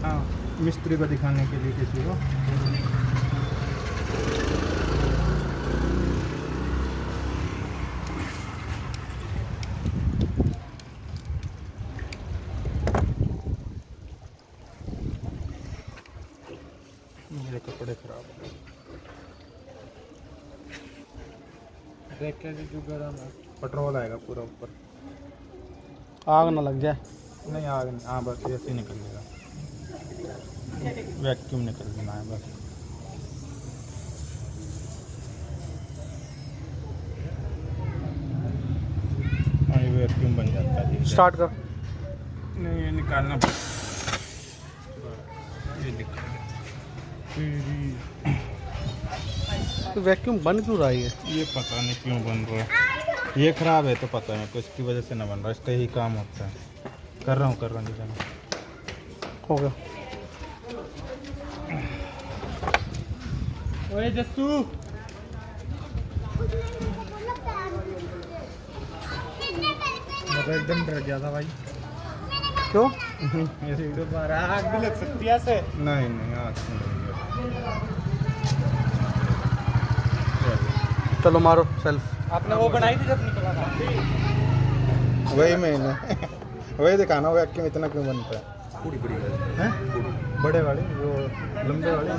हाँ, मिस्त्री को दिखाने के लिए किसी को। मेरे कपड़े खराब हो गए। देख के जो गर्म है, पेट्रोल आएगा पूरा ऊपर। आग ना लग जाए। नहीं आग नहीं, हाँ बस ऐसे ही निकल जाएगा, वैक्यूम निकल देना है बस। हाँ ये वैक्यूम बन जाता है धीरे। स्टार्ट कर। नहीं ये निकालना ये दिक्कत तो वैक्यूम बन क्यों रहा है ये? ये पता नहीं क्यों बन रहा है, ये खराब है तो पता नहीं, कुछ की वजह से ना बन रहा, इसका यही काम होता है। कर रहा हूँ डिजाइन। हो गया। ओए जस्सू, मैं तो एकदम डर गया था भाई। क्यों? ऐसे दोबारा आग भी लग सकती है ऐसे। नहीं नहीं आग नहीं लगी। चलो मारो सेल्फ। आपने वो बनाई थी जब निकला था? वही मैंने वही दिखाना, वैक्यूम इतना क्यों बनता है। पूरी बड़ी हैं? बड़े वाले जो लंबे वाले